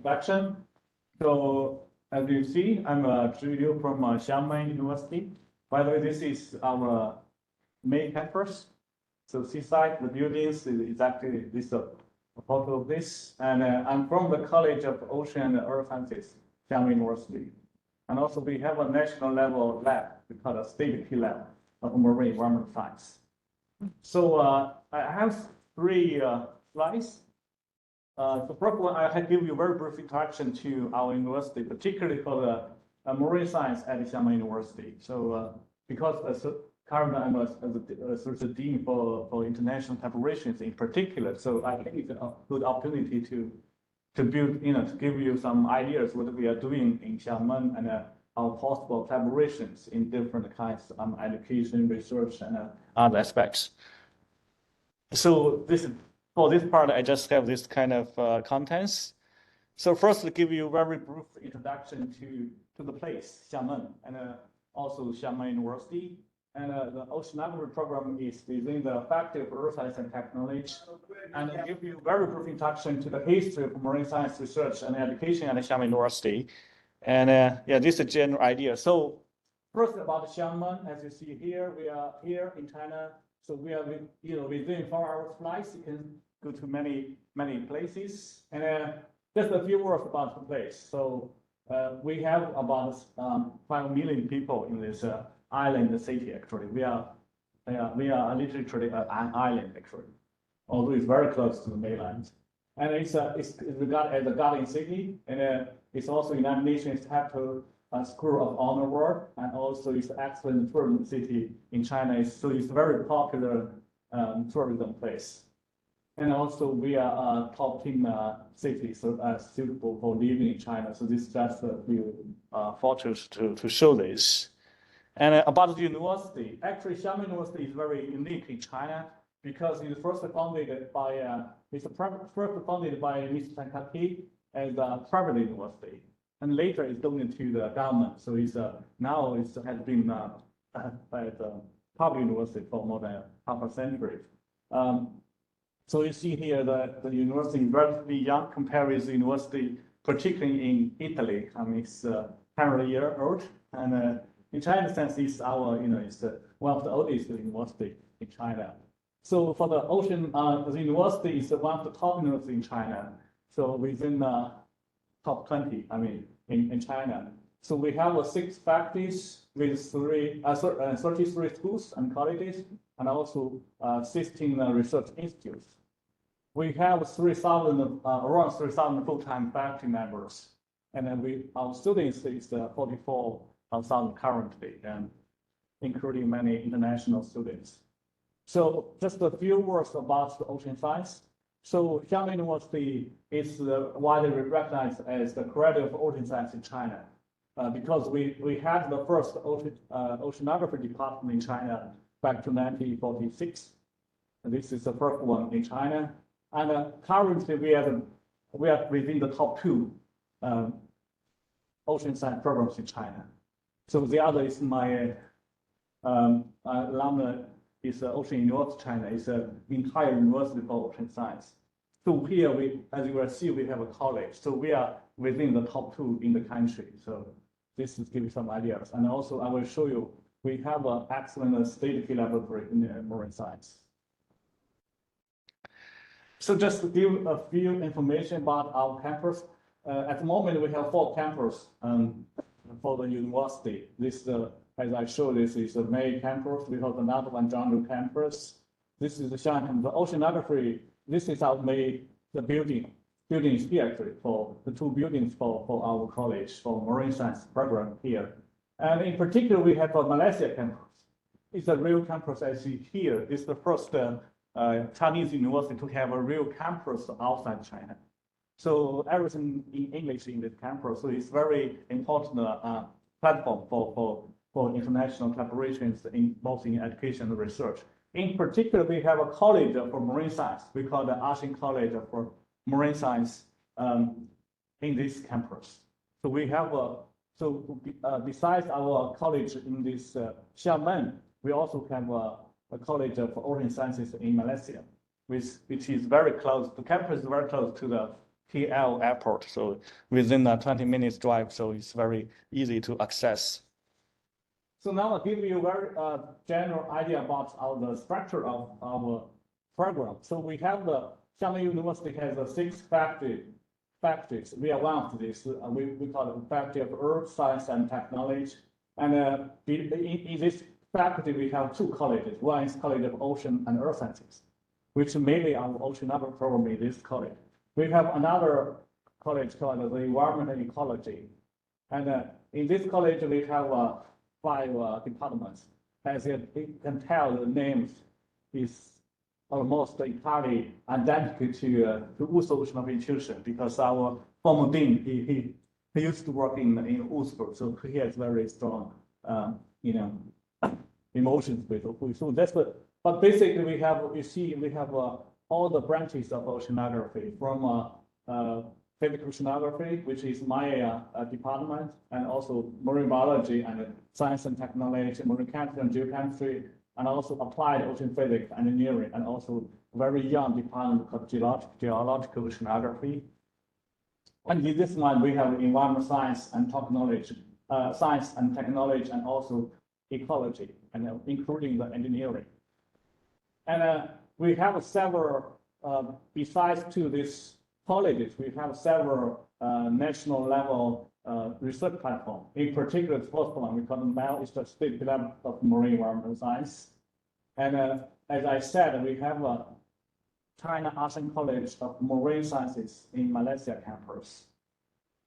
introduction. So as you see, I'm Zhiyu Liu from Xiamen University. By the way, this is our main campus. So seaside, the buildings is exactly this a photo of this. And I'm from the College of Ocean and Earth Sciences, Xiamen University. And also we have a national level lab, we call it State Key Lab of Marine Environmental Science. So I have three slides. The first one, I give you a very brief introduction to our university, particularly for the marine science at Xiamen University. So because currently I'm a dean for international collaborations in particular, so I think it's a good opportunity to build, to give you some ideas what we are doing in Xiamen and our possible collaborations in different kinds of education, research, and other aspects. So for this part, I just have this kind of contents. So first, to give you a very brief introduction to the place, Xiamen, and also Xiamen University. And the oceanography program is within the Faculty of Earth Science and Technology. And I give you a very brief introduction to the history of marine science research and education at Xiamen University. And yeah, this is a general idea. So first about Xiamen, as you see here, we are here in China. So we are, within 4 hours flights, you can go to many places. And just a few words about the place. So we have about 5 million people in this island city. Actually, we are literally an island actually, although it's very close to the mainland. And it's regarded as a garden city, and it's also United Nations capital School of Honor Award, and also it's an excellent tourism city in China. So it's a very popular tourism place. And also we are a top 10 city, so suitable for living in China. So this is just a few photos to show this. And about the university, actually Xiamen University is very unique in China because it's first founded by Mr. Tan Kaki as a private university, and later it's donated to the government. So it's now it has been at a public university for more than half a century. So you see here that the university is relatively young compared with the university, particularly in Italy. I mean, it's 100 years old, and in China sense, it's our, it's one of the oldest university in China. So for the ocean, the university is one of the top universities in China. So within the top 20, I mean, in China. So we have 6 faculties with 33 schools and colleges, and also 16 research institutes. We have around 3,000 full-time faculty members, and then our students is 44,000 currently, and including many international students. So just a few words about the ocean science. So Xiamen University is widely recognized as the cradle of ocean science in China, because we had the first oceanography department in China back to 1946. And this is the first one in China. And currently we are within the top 2 ocean science programs in China. So the other is my alumna is Ocean University China. It's an entire university for ocean science. So here as you will see, we have a college. So we are within the top 2 in the country. So this is giving some ideas. And also I will show you, we have an excellent state laboratory in marine science. So just to give a few information about our campus. At the moment, we have 4 campuses for the university. This, as I showed, this is the main campus. We have another one, Zhangzhou campus. This is the Shanghai, the oceanography. This is our main, the building is here actually for the 2 buildings for our college, for marine science program here. And in particular, we have a Malaysia campus. It's a real campus as you see here. It's the first Chinese university to have a real campus outside China. So everything in English in this campus. So it's very important platform for international collaborations in both in education and research. In particular, we have a college for marine science. We call the Asian College for Marine Science in this campus. So we have besides our college in this Xiamen, we also have a college of ocean sciences in Malaysia, which is very close. The campus is very close to the KL airport. So within a 20 minutes drive, so it's very easy to access. So now I'll give you a very general idea about the structure of our program. So we have the Xiamen University has 6 faculties. We are one of these. We call it Faculty of Earth Science and Technology. And in this faculty, we have 2 colleges. One is College of Ocean and Earth Sciences, which mainly our oceanography program in this college. We have another college called the Environmental Ecology. And in this college, we have 5 departments. As you can tell, the names is almost entirely identical to Ulster Oceanography Institution, because our former dean, he used to work in Ulster, so he has very strong, emotions with Ulster. So that's but basically we have all the branches of oceanography from physical oceanography, which is my department, and also marine biology and science and technology, marine chemistry and geochemistry, and also applied ocean physics, engineering, and also very young department called geological oceanography. And in this one, we have environmental science and technology, and also ecology, and including the engineering. And we have several, besides to these colleges, we have several national level research platforms. In particular, the first one we call the MAL, is the State Department of Marine Environmental Science. And as I said, we have a China ASEAN College of Marine Sciences in Malaysia campus.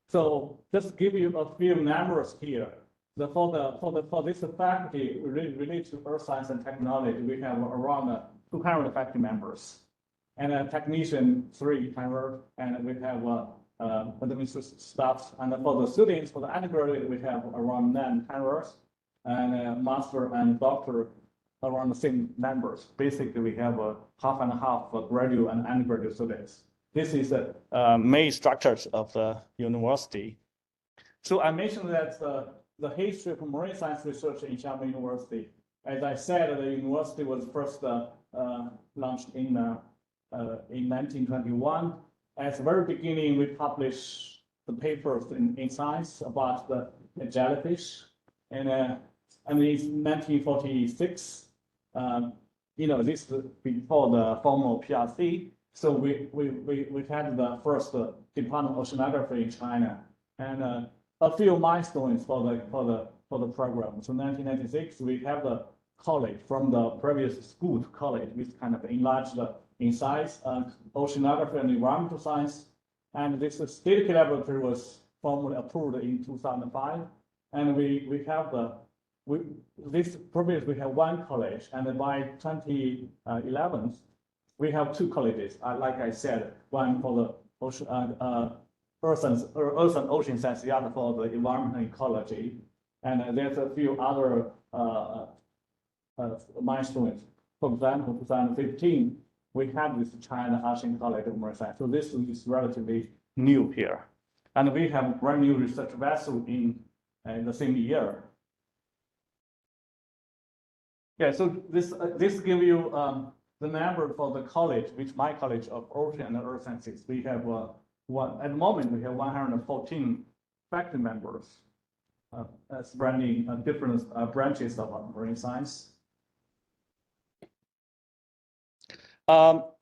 So just give you a few numbers here. For this faculty related to earth science and technology, we have around 200 faculty members, and a technician 300, and we have administrative staff. And for the students, for the undergraduate, we have around 900, and master and doctor around the same numbers. Basically, we have a half and half for graduate and undergraduate students. This is the main structures of the university. So I mentioned that the history of marine science research in Xiamen University. As I said, the university was first launched in 1921. At the very beginning, we published the papers in science about the jellyfish, and in 1946, this is before the formal PRC. So we had the first department of oceanography in China, and a few milestones for the program. So 1996, we have the college from the previous school to college, which kind of enlarged in size, oceanography and environmental science. And this state laboratory was formally approved in 2005. And we have this previous, we have 1 college, and by 2011, we have 2 colleges. Like I said, one for the ocean, earth and ocean science, the other for the environmental ecology. And there's a few other milestones. For example, 2015, we have this China ASEAN College of Marine Science. So this is relatively new here. And we have a brand new research vessel in the same year. Yeah, so this gives you the number for the college, which my college of Ocean and Earth Sciences. We have at the moment we have 114 faculty members spreading different branches of marine science.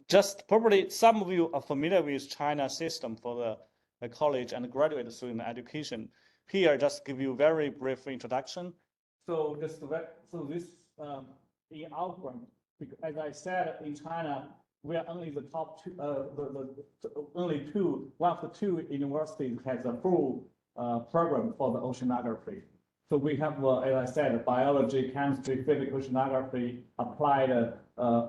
Just probably some of you are familiar with China system for the college and graduate student education. Here, just give you a very brief introduction. So this in our program, as I said, in China, we are only the top 2, one of the 2 universities has a full program for the oceanography. So we have, as I said, biology, chemistry, physical oceanography, applied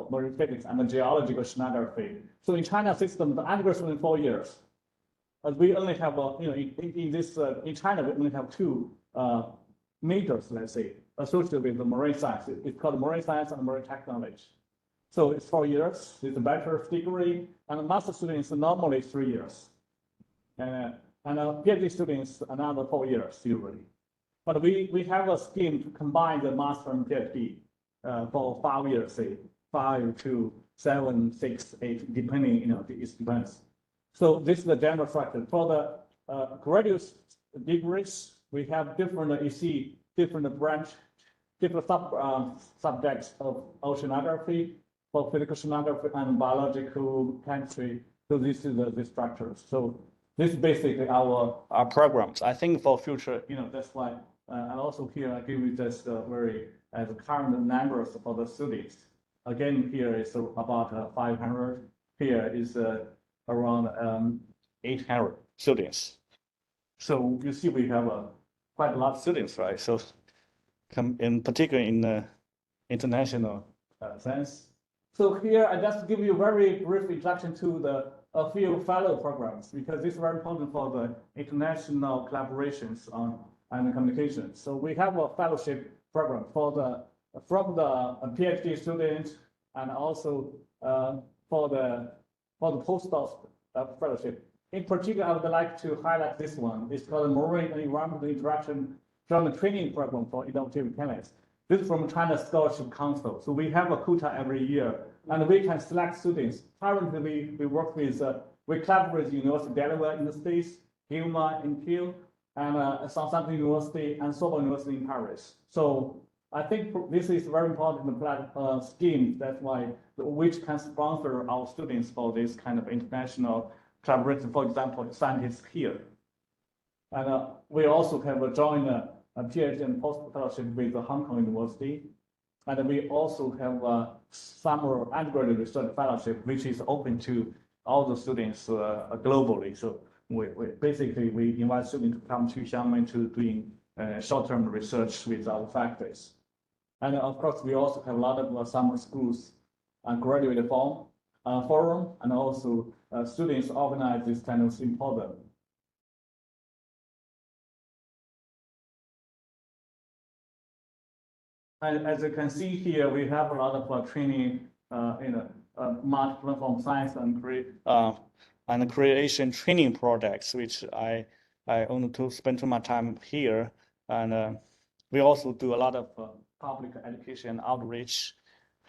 marine physics, and geological oceanography. So in China system, the undergraduate in 4 years. We only have, in China, we only have 2 majors, let's say, associated with the marine science. It's called marine science and marine technology. So it's 4 years. It's a bachelor's degree, and a master students normally 3 years, and PhD students another 4 years usually. But we have a scheme to combine the master and PhD for 5 years, say 5 to 7, 6, 8, depending, it depends. So this is the general structure. For the graduate degrees, we have different, you see, different branch, different subjects of oceanography, for physical oceanography and biological chemistry. So this is the structures. So this is basically our programs. I think for future, that's why. And also here, I give you just very the current numbers for the students. Again, here is about 500. Here is around 800 students. So you see, we have quite a lot of students, right? So, in particular in the international sense. So here, I just give you a very brief introduction to a few fellow programs, because this is very important for the international collaborations and communication. So we have a fellowship program from the PhD students, and also for the postdoc fellowship. In particular, I would like to highlight this one. It's called Marine and Environmental Interaction from a Training Program for Innovative Chemists. This is from China Scholarship Council. So we have a quota every year, and we can select students. Currently, we work with, we collaborate with University of Delaware in the States, Gilma in Kiel, and Southampton University and Sorbonne University in Paris. So I think this is very important scheme. That's why which can sponsor our students for this kind of international collaboration. For example, scientists here, and we also have a joint a PhD and post fellowship with the Hong Kong University, and we also have a summer undergraduate research fellowship, which is open to all the students globally. So we basically invite students to come to Xiamen to doing short-term research with our faculties. And of course, we also have a lot of summer schools and graduate forum, and also students organize this kind of symposium. And as you can see here, we have a lot of training multi-platform science and creation training projects, which I only to spend too much time here. And we also do a lot of public education outreach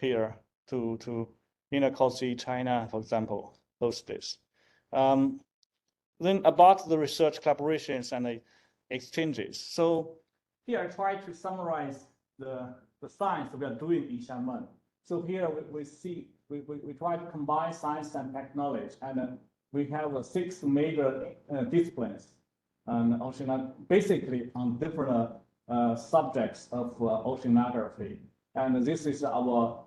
here to University China, for example, those days. Then about the research collaborations and the exchanges. So here I try to summarize the science we are doing in Xiamen. So here we try to combine science and technology, and we have 6 major disciplines, and basically on different subjects of oceanography. And this is our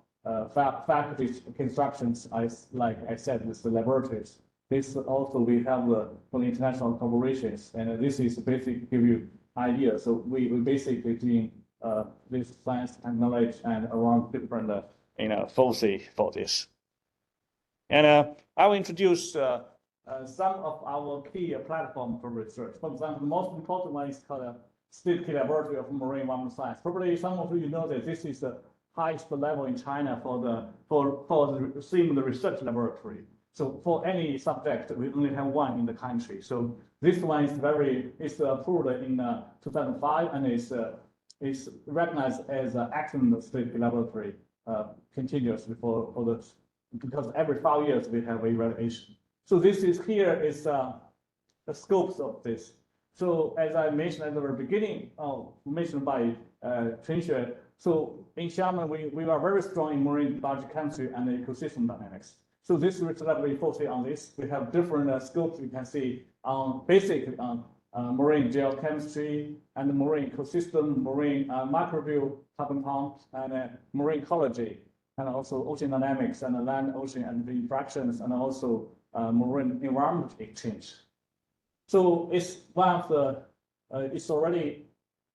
faculty constructions, like I said, with the laboratories. This also we have for the international collaborations, and this is basically give you idea. So we basically doing this science and knowledge and around different FOSI for this. And I will introduce some of our key platform for research. For example, the most important one is called State Laboratory of Marine Environmental Science. Probably some of you know that this is the highest level in China for the research laboratory. So for any subject, we only have one in the country. So this one is approved in 2005, and is recognized as an excellent state laboratory continuously because every 5 years we have evaluation. So this is here is the scopes of this. So as I mentioned at the very beginning, mentioned by Chen Xue, so in Xiamen we are very strong in marine biology chemistry and ecosystem dynamics. So this research lab we focus on this. We have different scopes you can see on basically on marine geochemistry and marine ecosystem, marine microbial carbon pumps, and marine ecology, and also ocean dynamics and land, ocean, and the interactions, and also marine environment exchange. So it's one of the, it's already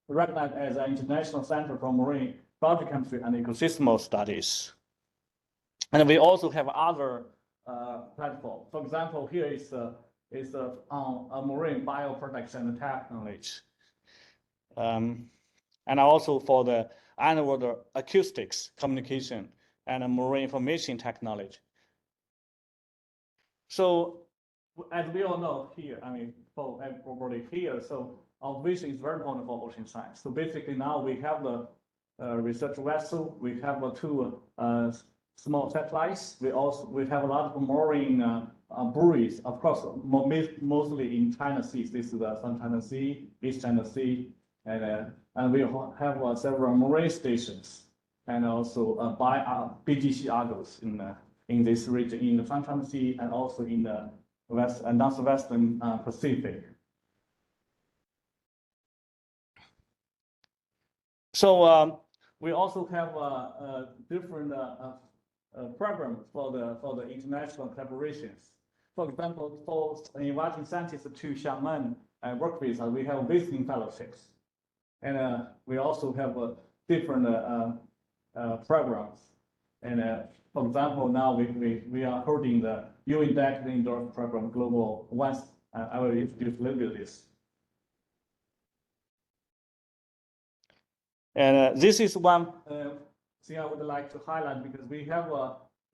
recognized as an international center for marine biology chemistry and ecosystem studies. And we also have other platforms. For example, here is on marine bioproduction technology. And also for the underwater acoustics, communication, and marine information technology. So as we all know here, I mean, for everybody here, so our vision is very important for ocean science. So basically now we have the research vessel, we have 2 small satellites. We have a lot of marine buoys, of course, mostly in China Seas. This is the South China Sea, East China Sea, and we have several marine stations, and also by BGC Argos in this region, in the South China Sea, and also in the west and northwestern Pacific. So we also have different programs for the international collaborations. For example, for inviting scientists to Xiamen and work with us, we have visiting fellowships, and we also have different programs. And for example, now we are holding the UN-DAC endorsed program Global Once. I will introduce a little bit of this. And this is one thing I would like to highlight, because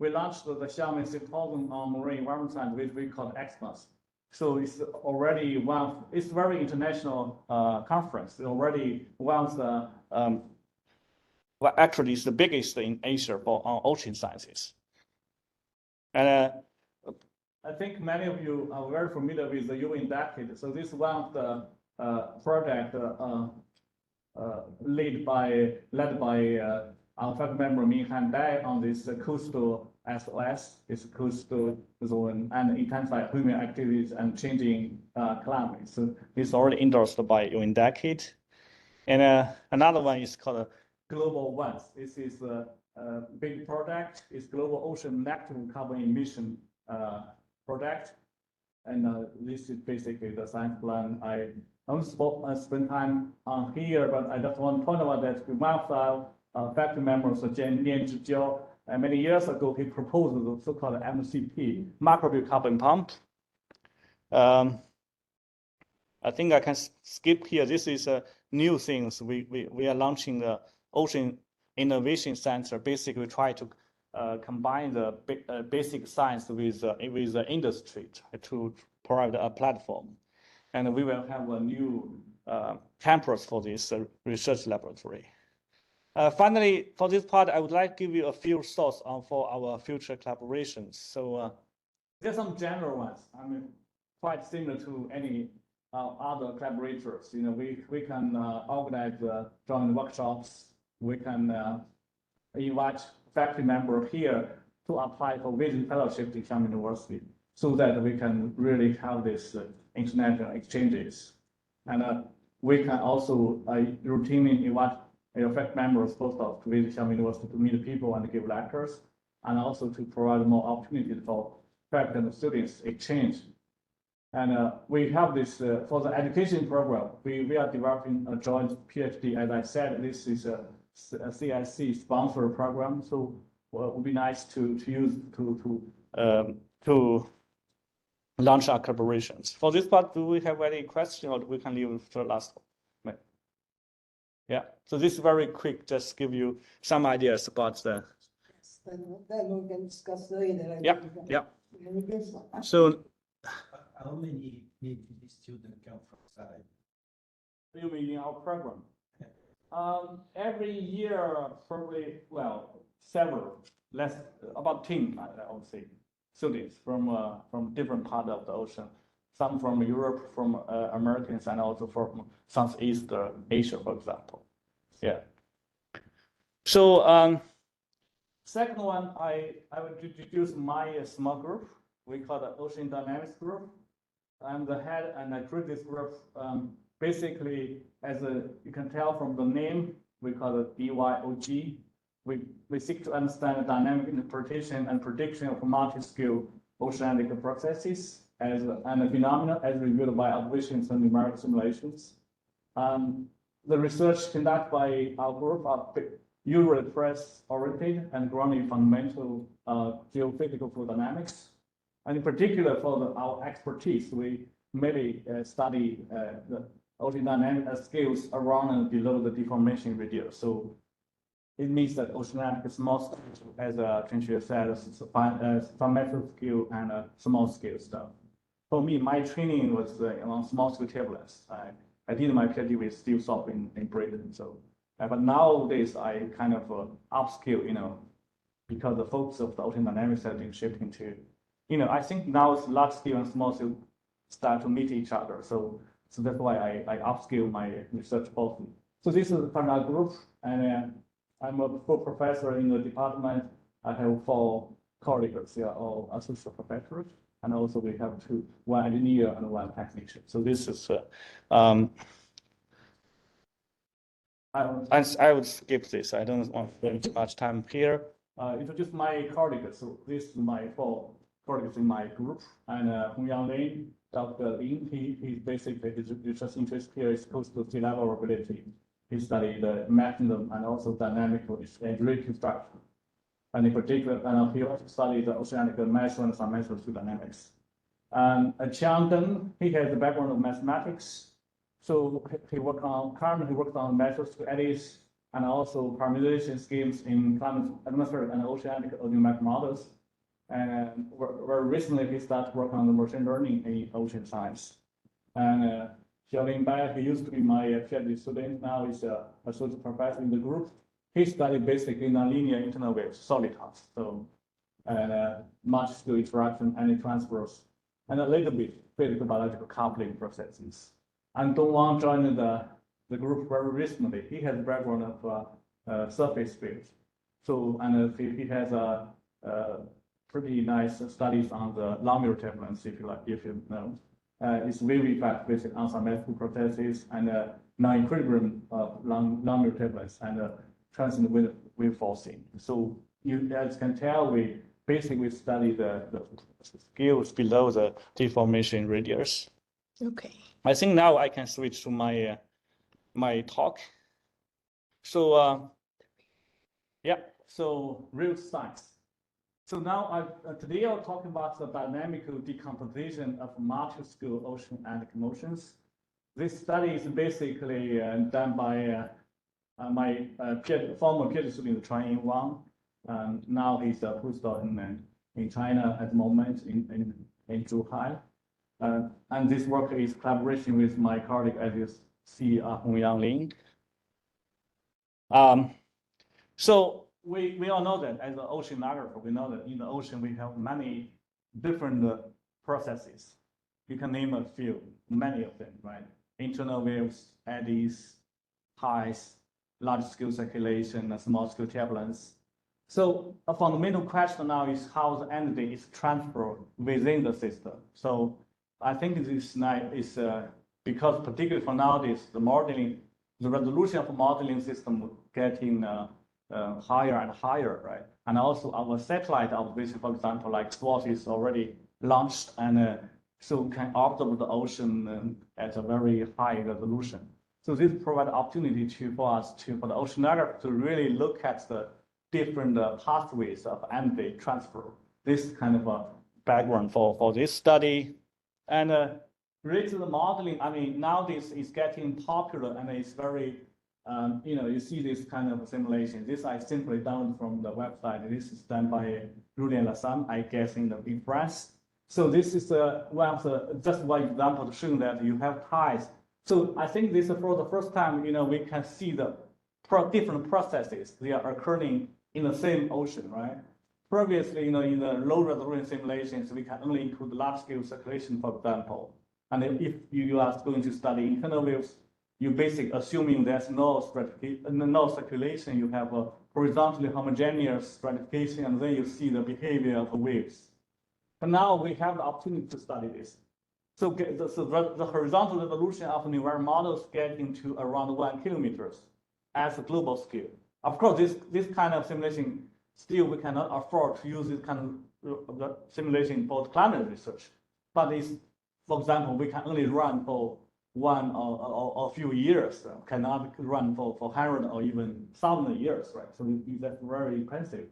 we launched the Xiamen Symposium on Marine Environment Science, which we call XMAS. So it's already it's very international conference. It's already one of the well, actually it's the biggest in Asia on ocean sciences. And I think many of you are very familiar with the UN Decade. So this is one of the project led by our faculty member Min Han Dai on this coastal SOS, this coastal zone, and intensify human activities and changing climate. So it's already endorsed by UN Decade. And another one is called Global Once. This is a big project. It's Global Ocean Negative Carbon Emission project. And this is basically the science plan. I don't spend time on here, but I just want to point out that one of our faculty members, Lian Zhijiao, many years ago, he proposed the so-called MCP, microbial carbon pump. I think I can skip here. This is new things. We are launching the Ocean Innovation Center. Basically, we try to combine the basic science with the industry to provide a platform. And we will have a new campus for this research laboratory. Finally, for this part, I would like to give you a few thoughts for our future collaborations. So there's some general ones. I mean, quite similar to any other collaborators. You know, we can organize joint workshops. We can invite faculty members here to apply for visiting fellowship in Xiamen University, so that we can really have this international exchanges. And we can also routinely invite faculty members, postdocs, to visit Xiamen University to meet people and give lectures, and also to provide more opportunities for faculty and students exchange. And we have this for the education program. We are developing a joint PhD. As I said, this is a CSC sponsored program, so it would be nice to use to launch our collaborations. For this part, do we have any question, or we can leave it for the last one? Yeah. So this is very quick. Just give you some ideas about the. Yes, then we can discuss later. Yeah. Yeah. So. How many PhD students come from outside? You mean in our program? Every year, probably, well, several, about 10, I would say, students from different parts of the ocean. Some from Europe, from Americans, and also from Southeast Asia, for example. Yeah. So second one, I would introduce my small group. We call the Ocean Dynamics Group. I'm the head, and I create this group. Basically, you can tell from the name, we call it DYOG. We seek to understand the dynamic interpretation and prediction of multi-scale oceanic processes and the phenomena as revealed by observations and numerical simulations. The research conducted by our group are usually press-oriented and grounded in fundamental geophysical fluid dynamics. And in particular, for our expertise, we mainly study the ocean dynamic scales around and below the deformation radius. So it means that oceanic is most, as Chen said, fundamental scale and small scale stuff. For me, my training was on small scale turbulence. I did my PhD with Steve Sopp in Britain. So, but nowadays I kind of upskill, because the focus of the ocean dynamics has been shifting to I think now it's large scale and small scale start to meet each other. So that's why I upscale my research policy. So this is from our group, and I'm a full professor in the department. I have 4 colleagues, they are all associate professors, and also we have one engineer and one technician. So this is, I would skip this. I don't want to spend too much time here. Introduce my colleagues. So this is my 4 colleagues in my group, and Hongyang Lin, Dr. Lin, he's basically, his research interest here is close to sea level variability. He studied the mechanism and also dynamic and relative structure. And in particular, he also studied the oceanic measurements and measures dynamics. And Chiang Deng, he has a background of mathematics. So currently he works on measures to eddies and also parameterization schemes in climate, atmospheric, and oceanic pneumatic models. And very recently, he started working on the machine learning in ocean science. And Xiaolin Bai, he used to be my PhD student, now he's an associate professor in the group. He studied basically nonlinear internal waves, solitas. So, and much skill interaction and transfers, and a little bit physical biological coupling processes. And Dongwang joined the group very recently. He has a background of surface fields. So, and he has a pretty nice studies on the long-mirror turbulence, if you know. It's very fast based on some mathematical processes and non-equilibrium long-mirror turbulence and transient wave forcing. So you guys can tell we basically study the scales below the deformation radius. Okay. I think now I can switch to my my talk. So yeah, so real science. So now today I'll talk about the dynamical decomposition of multi-scale oceanic motions. This study is basically done by my former PhD student Chuan Wang. Now he's a postdoc in China at the moment in Zhuhai. And this work is collaboration with my colleague, as you see, Hongyang Lin. So we all know that as an oceanographer, we know that in the ocean we have many different processes. You can name a few, many of them, right? Internal waves, eddies, tides, large-scale circulation, and small-scale turbulence. So a fundamental question now is how the energy is transferred within the system. So I think this is because particularly for nowadays, the resolution of modeling system getting higher and higher, right? And also our satellite observation, for example, like SWOT is already launched and so can observe the ocean at a very high resolution. So this provides opportunity for the oceanographer to really look at the different pathways of energy transfer. This kind of a background for this study. And related to the modeling, I mean, nowadays it's getting popular and it's very, you see this kind of simulation. This I simply downloaded from the website. This is done by Julien Lassalle, I guess, in France. So this is just one example showing that you have tides. So I think this is for the first time, we can see the different processes. They are occurring in the same ocean, right? Previously, in the low resolution simulations, we can only include large scale circulation, for example. And if you are going to study internal waves, you basically assuming there's no circulation, you have a horizontally homogeneous stratification, and then you see the behavior of the waves. But now we have the opportunity to study this. So the horizontal resolution of Neural models getting to around 1 kilometers as a global scale. Of course, this kind of simulation, still we cannot afford to use this kind of simulation for climate research. But for example, we can only run for 1 or a few years, cannot run for 100 or even 1,000 years, right? So that's very expensive.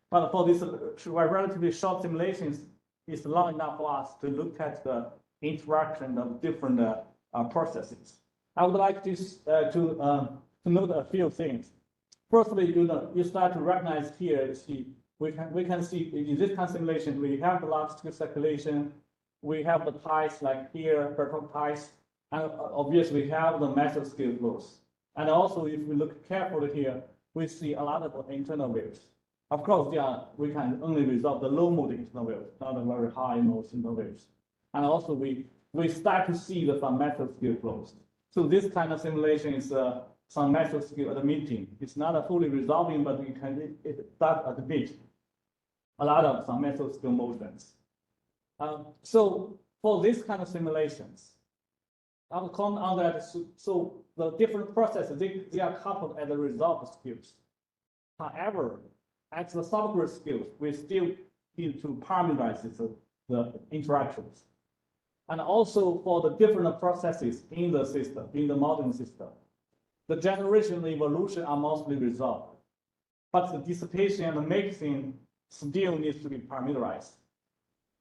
But for this relatively short simulations, it's long enough for us to look at the interaction of different processes. I would like to note a few things. Firstly, you start to recognize here. See, we can see in this kind of simulation we have the large scale circulation, we have the tides like here, vertical tides, and obviously we have the massive scale flows. And also, if we look carefully here, we see a lot of internal waves. Of course, yeah, we can only resolve the low mode internal waves, not the very high mode internal waves. And also we start to see the some method scale flows. So this kind of simulation is some method scale admitting. It's not a fully resolving, but it does admit a lot of some method scale motions. So for this kind of simulations, I will comment on that. So the different processes, they are coupled at the resolve scales. However, at the software scales, we still need to parameterize the interactions. And also for the different processes in the system, in the modern system, the generation and evolution are mostly resolved. But the dissipation and the mixing still needs to be parameterized.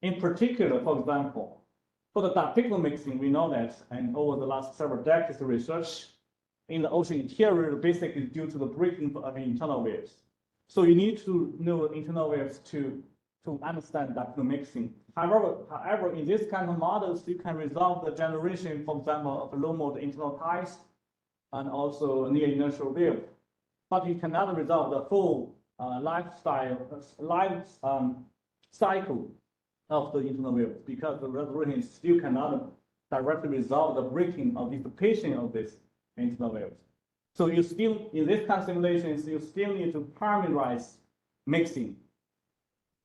In particular, for example, for the particle mixing, we know that, and over the last several decades of research in the ocean interior, basically due to the breaking of internal waves. So you need to know internal waves to understand that the mixing. However, in this kind of models, you can resolve the generation, for example, of low mode internal tides and also near inertial wave. But you cannot resolve the full life cycle of the internal waves because the resolution still cannot directly resolve the breaking or dissipation of this internal waves. So you still, in this kind of simulations, you still need to parameterize mixing.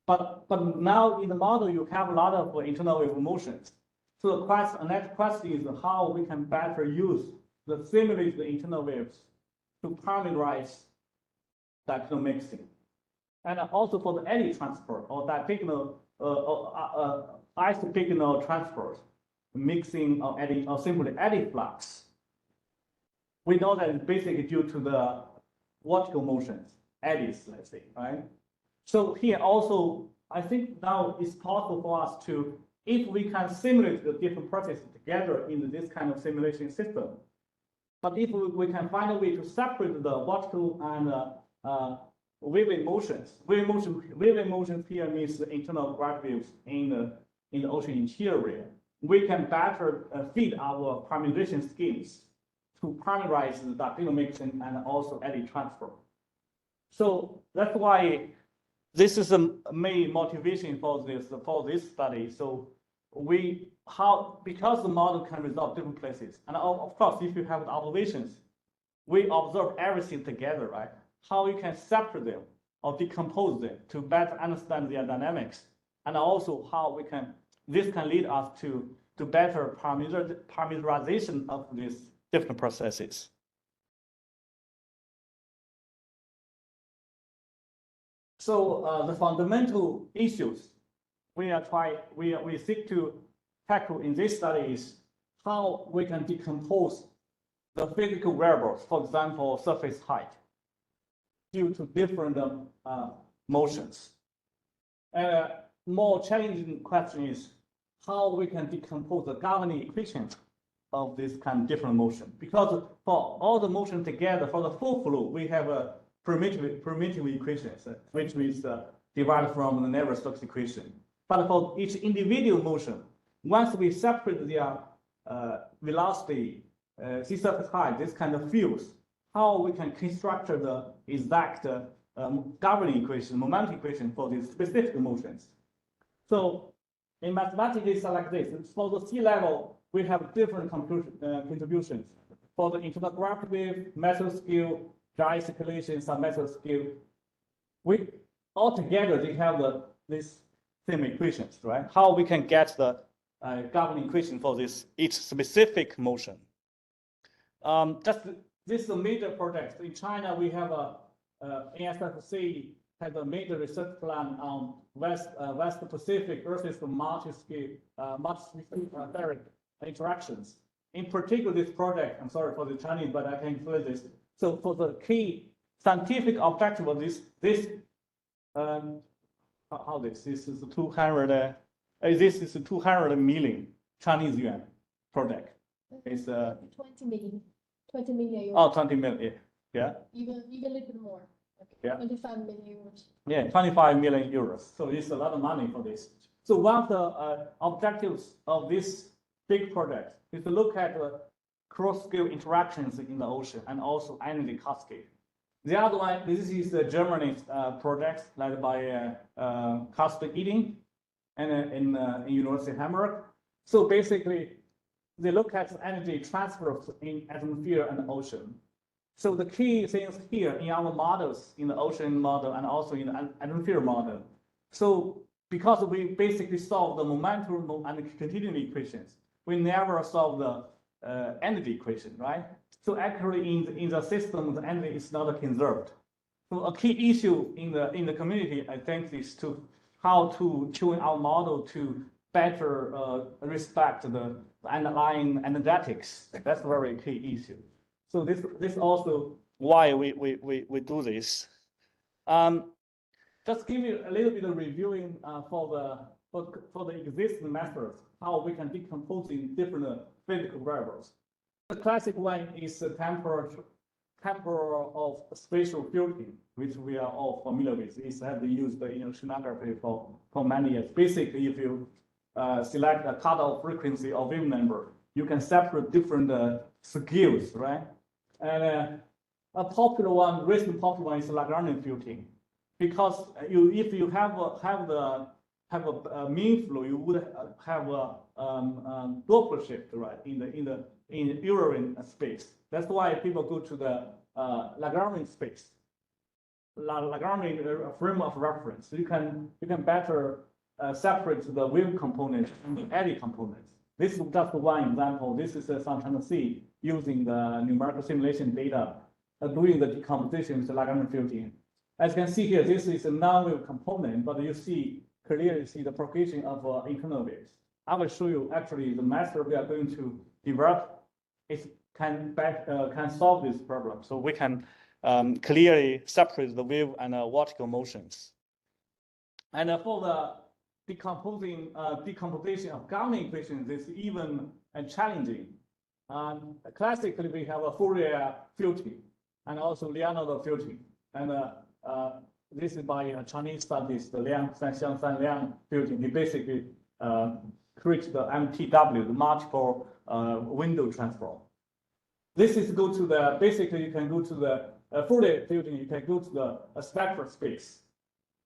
But now in the model, you have a lot of internal wave motions. So the next question is how we can better use the simulated internal waves to parameterize diagonal mixing. And also for the eddy transfer or diagonal isopigonal transfers, mixing or eddy or simply eddy flux. We know that it's basically due to the vertical motions, eddies, let's say, right? So here also, I think now it's possible for us to, if we can simulate the different processes together in this kind of simulation system, but if we can find a way to separate the vertical and wave motions. Wave motions here means the internal gravity waves in the ocean interior. We can better feed our parameterization schemes to parameterize the diagonal mixing and also eddy transfer. So that's why this is a main motivation for this study. So because the model can resolve different places, and of course, if you have the observations, we observe everything together, right? How you can separate them or decompose them to better understand their dynamics, and also how this can lead us to better parameterization of these different processes. So the fundamental issues we seek to tackle in this study is how we can decompose the physical variables, for example, surface height, due to different motions. And a more challenging question is how we can decompose the governing equations of this kind of different motion. Because for all the motion together, for the full flow, we have a primitive equations, which is derived from the Navier-Stokes equation. But for each individual motion, once we separate their velocity, sea surface height, this kind of fields, how we can construct the exact governing equation, momentum equation for these specific motions. So in mathematics, it's like this. For the sea level, we have different contributions. For the internal gravity wave, method scale, dry circulation, some method scale, all together they have these same equations, right? How we can get the governing equation for each specific motion. This is a major project. In China, we have ASFC has a major research plan on West Pacific Earth system multi-scale interactions. In particular, this project, I'm sorry for the Chinese, but I can explain this. So for the key scientific objective of this is 200 million Chinese yuan project. It's 20 million. 20 million euros. Oh, 20 million, yeah. Even a little bit more. Like Yeah. 25 million euros. Yeah, 25 million euros. So it's a lot of money for this. So one of the objectives of this big project is to look at the cross-scale interactions in the ocean and also energy cascade. The other one, this is the Germany project led by Carsten Eating and in University Hamburg. So basically, they look at energy transfer in atmosphere and ocean. So the key things here in our models, in the ocean model and also in the atmosphere model. So because we basically solve the momentum and continuity equations, we never solve the energy equation, right? So actually in the system, the energy is not conserved. So a key issue in the community, I think, is to how to tune our model to better respect the underlying energetics. That's a very key issue. So this also why we do this. Just give you a little bit of reviewing for the existing methods, how we can decompose in different physical variables. The classic one is the temperature of spatial filtering, which we are all familiar with. It's have been used in oceanography for many years. Basically, if you select a cutoff frequency or wave number, you can separate different scales, right? And a popular one, recent popular one is Lagrangian filtering, because if you have a mean flow, you would have a Doppler shift, right, in Euler space. That's why people go to the Lagrangian space, Lagrangian frame of reference. So you can better separate the wave component from the eddy components. This is just one example. This is some Tennessee using the numerical simulation data, doing the decomposition with the Lagrangian filtering. As you can see here, this is a non-wave component, but you clearly see the propagation of internal waves. I will show you actually the method we are going to develop can solve this problem. So we can clearly separate the wave and vertical motions. And for the decomposition of governing equations is even challenging. Classically, we have a Fourier filtering and also Lianold filtering. And this is by a Chinese scientist, San Liang filtering. He basically creates the MTW, the multiple window transform. This is basically you can go to the Fourier filtering, you can go to the spectral space.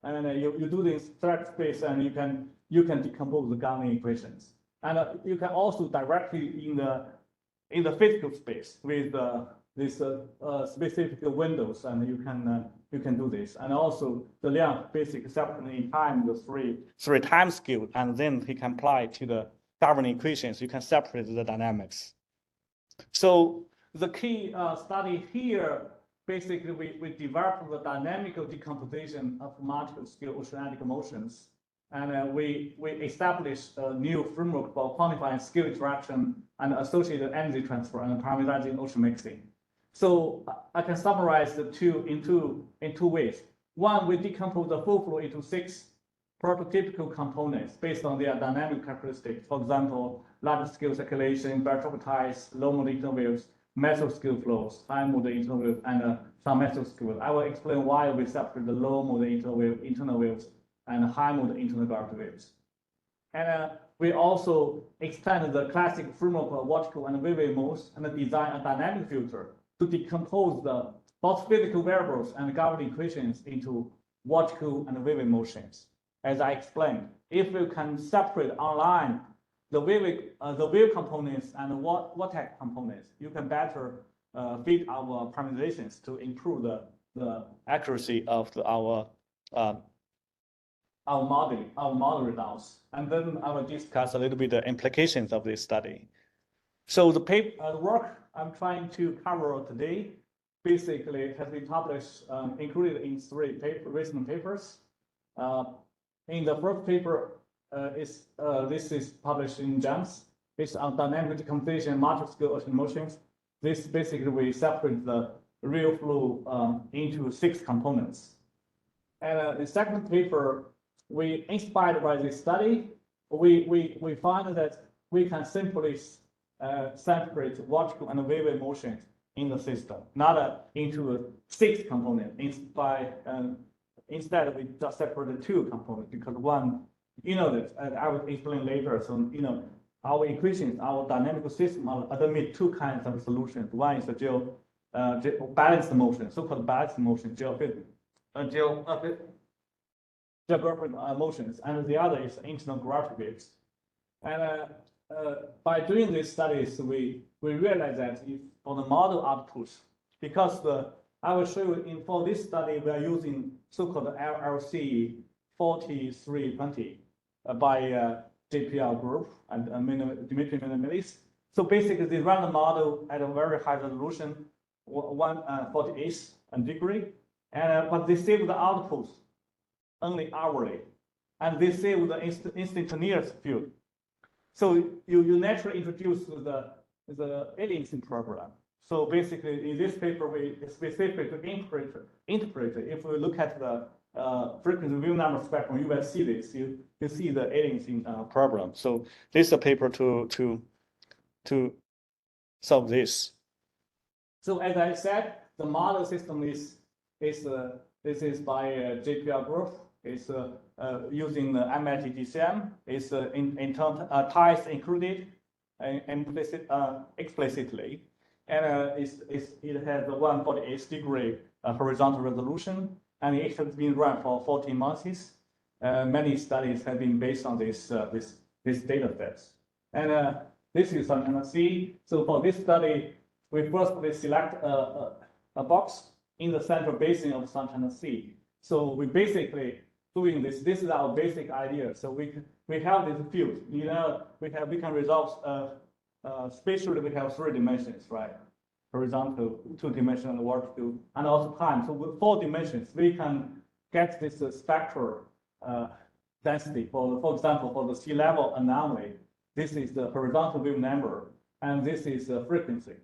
And you do this spectral space and you can decompose the governing equations. And you can also directly in the physical space with these specific windows, and you can do this. And also the Liang basically separately in time the three time scale, and then he can apply to the governing equations. You can separate the dynamics. So the key study here, basically we developed the dynamical decomposition of multiple scale oceanic motions, and we established a new framework for quantifying scale interaction and associated energy transfer and parameterizing ocean mixing. So I can summarize the two in two ways. One, we decompose the full flow into 6 prototypical components based on their dynamic characteristics. For example, large scale circulation, barotropic low mode internal waves, mesoscale flows, high mode internal waves, and some mesoscale. I will explain why we separate the low mode internal waves and high mode internal gravity waves. And we also extend the classic framework of vertical and wave modes and design a dynamic filter to decompose the both physical variables and governing equations into vertical and wave motions. As I explained, if we can separate online the wave components and the vortex components, you can better fit our parameterizations to improve the accuracy of our model results. And then I will discuss a little bit the implications of this study. So the work I'm trying to cover today basically has been published, included in 3 recent papers. In the first paper, this is published in JAMS. It's on dynamic decomposition and multi-scale ocean motions. This basically we separate the real flow into 6 components. And the second paper, we inspired by this study, we found that we can simply separate vertical and wave motions in the system, not into 6 components. Instead, we just separate 2 components because one, that I will explain later. So, our equations, our dynamical system admit 2 kinds of solutions. One is the balanced motion, so-called balanced motion, geographic motions, and the other is internal gravity waves. And by doing these studies, we realize that if for the model outputs, because I will show you for this study, we are using so-called LLC 4320 by JPL group and Dimitri Minimalis. So basically, they run the model at a very high resolution, 1/48 degree, and but they save the outputs only hourly, and they save the instantaneous field. So you naturally introduce the aliasing problem. So basically, in this paper, we specifically interpret it. If we look at the frequency wave number spectrum, you will see this. You see the aliasing problem. So this is a paper to solve this. So as I said, the model system is this is by JPL group. It's using the MIT DCM. It's in terms ties included explicitly, and it has a 1/48 degree horizontal resolution, and it has been run for 14 months. Many studies have been based on this data sets, and this is Santana C. So for this study, we select a box in the central basin of Santana C. So we basically doing this. This is our basic idea. So we have this field. You know, we can resolve spatially. We have 3 dimensions, right? Horizontal, 2-dimensional, vertical, and also time. So with 4 dimensions, we can get this spectral density. For example, for the sea level anomaly, this is the horizontal wave number, and this is the frequency.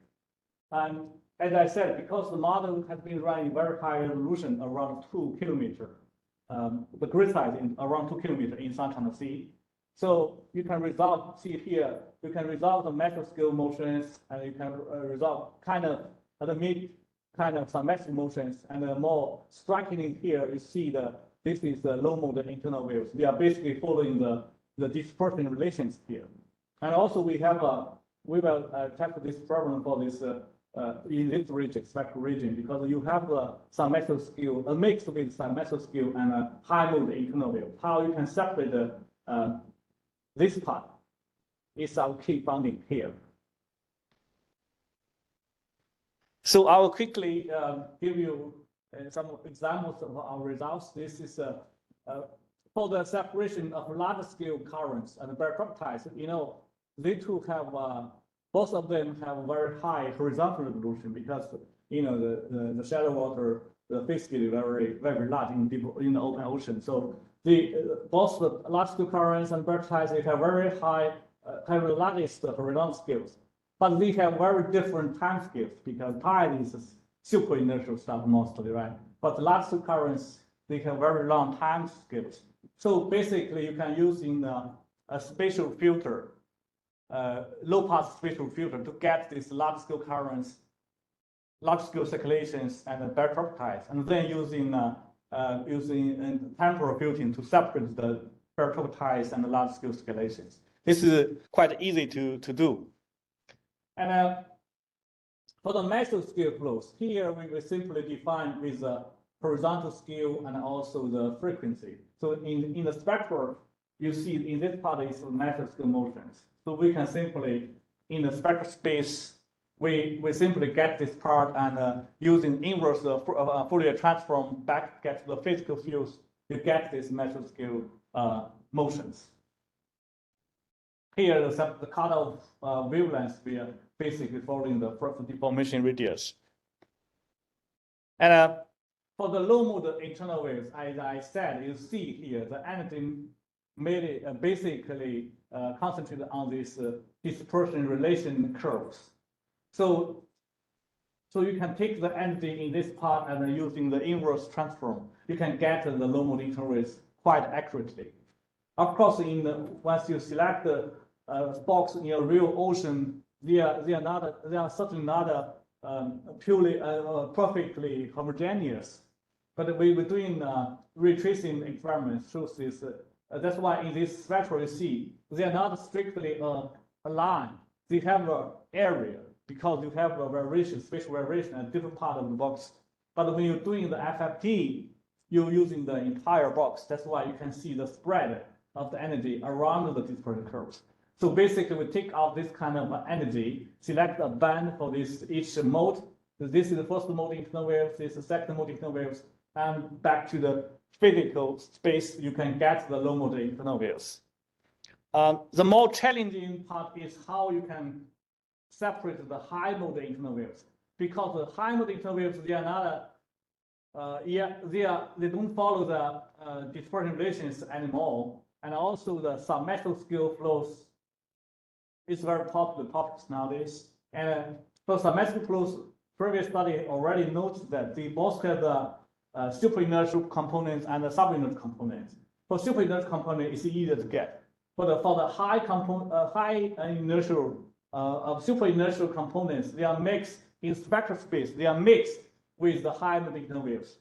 And as I said, because the model has been running very high resolution, around 2 kilometers, the grid size in around 2 kilometers in Santana Sea. So you can resolve, see here, you can resolve the macro scale motions, and you can resolve kind of some massive motions. And more strikingly here, you see this is the low mode internal waves. We are basically following the dispersion relations here. And also we will tackle this problem for this in this region, spectral region, because you have some mesoscale, a mix with some mesoscale and a high mode internal wave. How you can separate this part is our key finding here. So I will quickly give you some examples of our results. This is for the separation of large scale currents and barotrapped. You know, they two have both of them have very high horizontal resolution because you know the shallow water, the phase speed is very large in the open ocean. So both the large scale currents and barotrapped, they have very high have the largest horizontal scales, but they have very different time scales because tide is super inertial stuff mostly, right? But large scale currents, they have very long time scales. So basically, you can use in a spatial filter, low pass spatial filter to get these large scale currents, large scale circulations, and barotrapped, and then using temporal filtering to separate the barotrapped and the large scale circulations. This is quite easy to do. And for the mesoscale flows, here we will simply define with the horizontal scale and also the frequency. So in the spectrum, you see in this part is the mesoscale motions. So we can simply, in the spectral space, we simply get this part and using inverse Fourier transform back get the physical fields, you get this mesoscale motions. Here, the cutoff wavelengths, we are basically following the first deformation radius. And for the low mode internal waves, as I said, you see here the energy basically concentrated on this dispersion relation curves. So you can take the energy in this part and using the inverse transform, you can get the low mode internal waves quite accurately. Of course, once you select the box in a real ocean, they are certainly not purely perfectly homogeneous. But we were doing retracing experiments shows this. That's why in this spectrum you see they are not strictly aligned. They have an area. because you have a variation, spatial variation at different part of the box. But when you're doing the FFT, you're using the entire box. That's why you can see the spread of the energy around the dispersion curves. So basically, we take out this kind of energy, select a band for this each mode. So this is the first mode internal waves, this is the second mode internal waves, and back to the physical space, you can get the low mode internal waves. The more challenging part is how you can separate the high mode internal waves, because the high mode internal waves, they are not they don't follow the dispersion relations anymore, and also the submetric scale flows is very popular topics nowadays. And for submetric flows, previous study already notes that they both have the super inertial components and the sub-inertial components. For super inertial component, it's easier to get. For the high component, inertial super inertial components, they are mixed in spectral space. They are mixed with the high mode internal waves.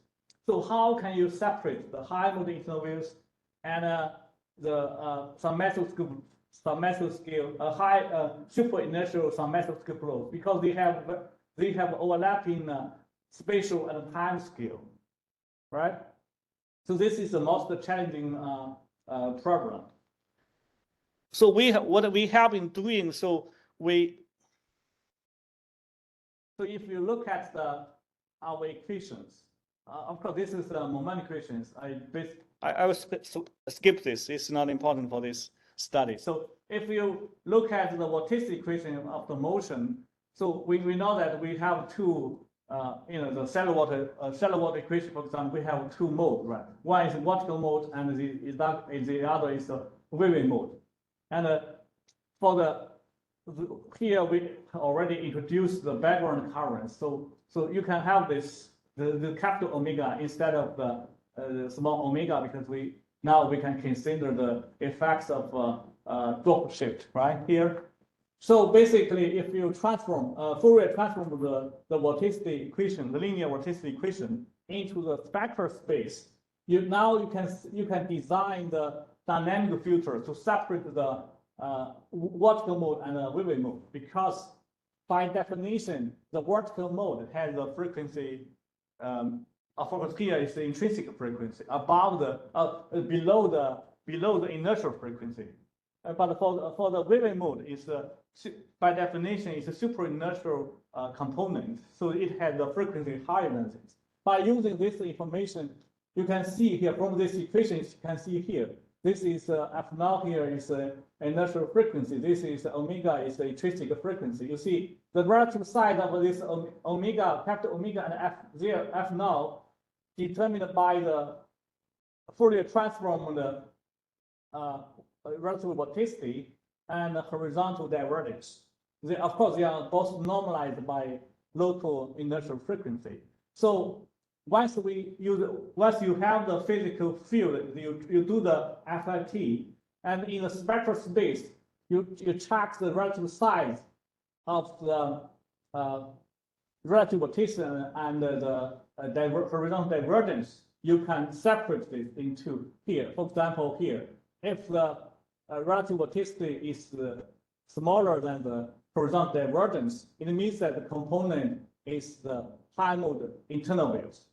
So how can you separate the high mode internal waves and the submetric scale, high super inertial submetric scale flows? Because they have overlapping spatial and time scale, right? So this is the most challenging problem. So what we have been doing, so if you look at our equations, of course this is the moment equations. I will skip this. It's not important for this study. So if you look at the vorticity equation of the motion, so we know that we have two, the cellular water equation, for example, we have two modes, right? One is vertical mode, and the other is the waving mode. And here we already introduced the background currents. So you can have this the capital omega instead of the small omega, because we can consider the effects of drop shift right here. So basically, if you transform Fourier transform the vorticity equation, the linear vorticity equation, into the spectral space, you can design the dynamic filter to separate the vertical mode and the waving mode, because by definition, the vertical mode has a frequency. Of course, here is the intrinsic frequency above below the inertial frequency. But for the waving mode, is by definition is a super inertial component, so it has a frequency higher than this. By using this information, you can see here from this equation, you can see here. This is F naught here is inertial frequency. This is omega is the intrinsic frequency. You see the relative size of this omega, capital omega and F naught determined by the Fourier transform of the relative vorticity and horizontal divergence. Of course, they are both normalized by local inertial frequency. So once you have the physical field, you do the FFT, and in the spectral space, you track the relative size of the relative vorticity and the horizontal divergence. You can separate this into here. For example, here, if the relative vorticity is smaller than the horizontal divergence, it means that the component is the high mode internal waves.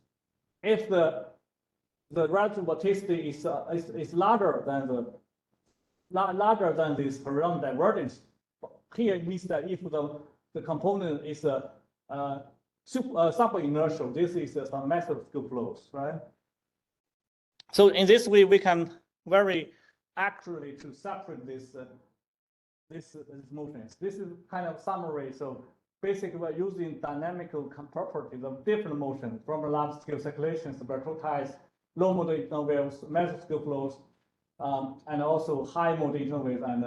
If the relative vorticity is larger than this horizontal divergence, here it means that if the component is sub-inertial, this is some massive scale flows, right? So in this way, we can very accurately to separate this motions. This is kind of summary. So basically, we're using dynamical properties of different motions from large scale circulations, spectral tides, low mode internal waves, massive scale flows, and also high mode internal waves and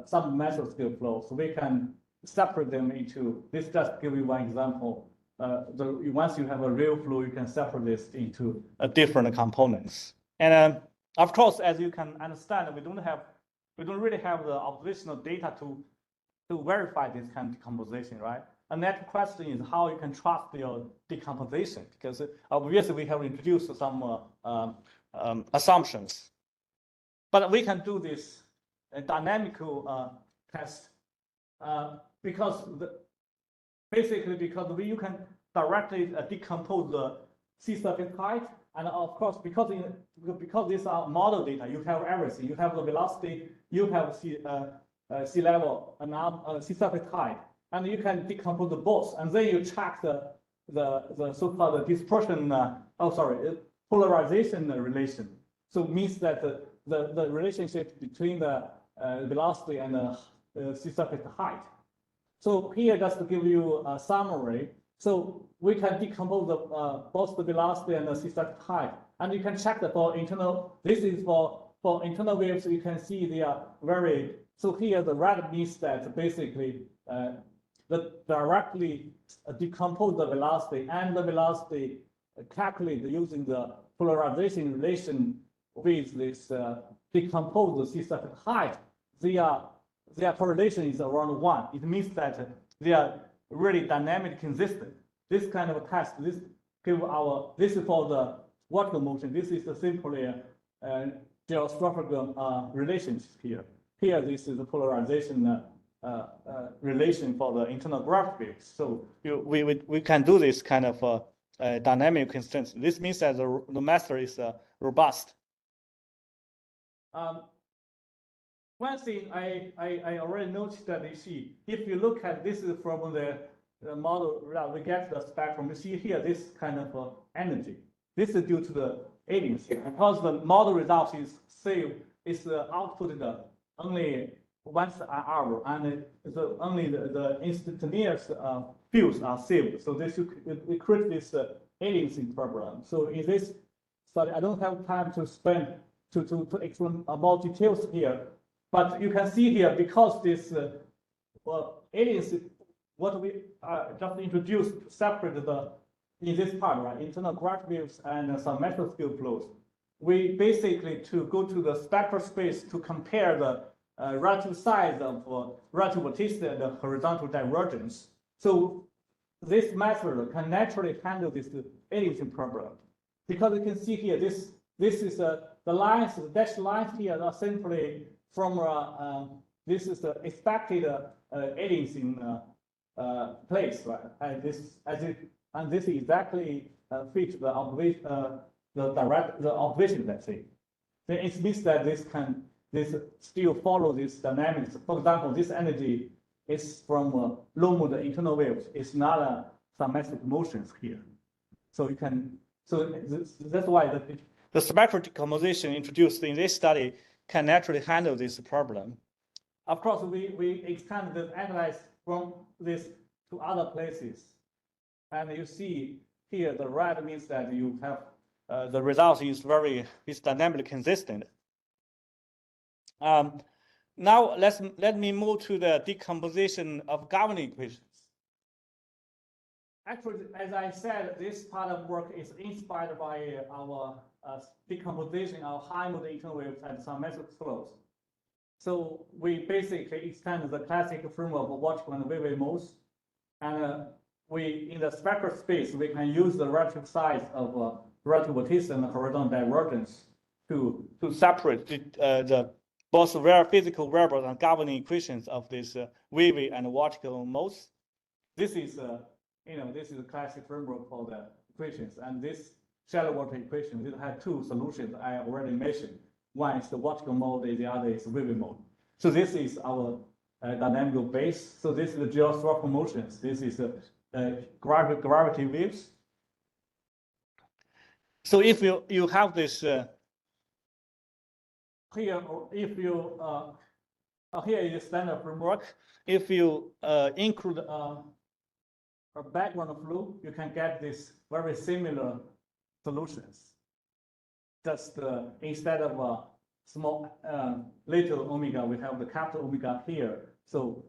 some massive scale flows. So we can separate them into this. Just give you one example. Once you have a real flow, you can separate this into different components. And of course, as you can understand, we don't really have the observational data to verify this kind of decomposition, right? And that question is how you can trust your decomposition, because obviously we have introduced some assumptions, but we can do this dynamical test because basically because you can directly decompose the sea surface height, and of course because these are model data, you have everything. You have the velocity, you have sea level, and sea surface height, and you can decompose the both, and then you track the so-called dispersion. Polarization relation. So it means that the relationship between the velocity and the sea surface height. So here, just to give you a summary, so we can decompose both the velocity and the sea surface height, and you can check that for internal. This is for internal waves. You can see they are very. So here, the red means that basically the directly decompose the velocity and the velocity calculated using the polarization relation with this decomposed sea surface height. Their correlation is around 1. It means that they are really dynamically consistent. This kind of a test, this is for the vertical motion. This is simply a geostrophical relationship here. Here, this is the polarization relation for the internal gravity waves. So we can do this kind of dynamic constants. This means that the method is robust. One thing I already noticed that you see, if you look at this is from the model, we get the spectrum. You see here this kind of energy. This is due to the aliens, because the model results is saved, is outputted only once an hour, and only the instantaneous fields are saved. So this we create this aliasing problem. So in this study, I don't have time to spend to explain more details here, but you can see here because this aliens, what we just introduced, separate in this part, right, internal gravity waves and some metal scale flows. We basically to go to the spectral space to compare the relative size of relative vorticity and the horizontal divergence. So this method can naturally handle this aliasing problem, because you can see here this is the lines, the dashed lines here are simply from this is the expected aliasing place, right? And this exactly fits the observation, the observation, let's say. Then it means that this still follow this dynamics. For example, this energy is from low mode internal waves. It's not symmetric motions here. So you can. So that's why the spectral decomposition introduced in this study can naturally handle this problem. Of course, we extend the analyze from this to other places, and you see here the red means that you have the result is dynamically consistent. Now let me move to the decomposition of governing equations. Actually, as I said, this part of work is inspired by our decomposition of high mode internal waves and symmetric flows. So we basically extend the classic framework of vertical and wave modes, and in the spectral space we can use the relative size of relative vorticity and horizontal divergence to separate the both physical variables and governing equations of this wavy and vertical modes. This is this is a classic framework for the equations, and this shallow water equation it has two solutions I already mentioned. One is the vertical mode, the other is wavy mode. So this is our dynamical base. So this is the geostrophic motions. This is gravity waves. So if you have this here, or if you here is standard framework. If you include a background flow, you can get this very similar solutions. Just instead of a small little omega, we have the capital omega here. So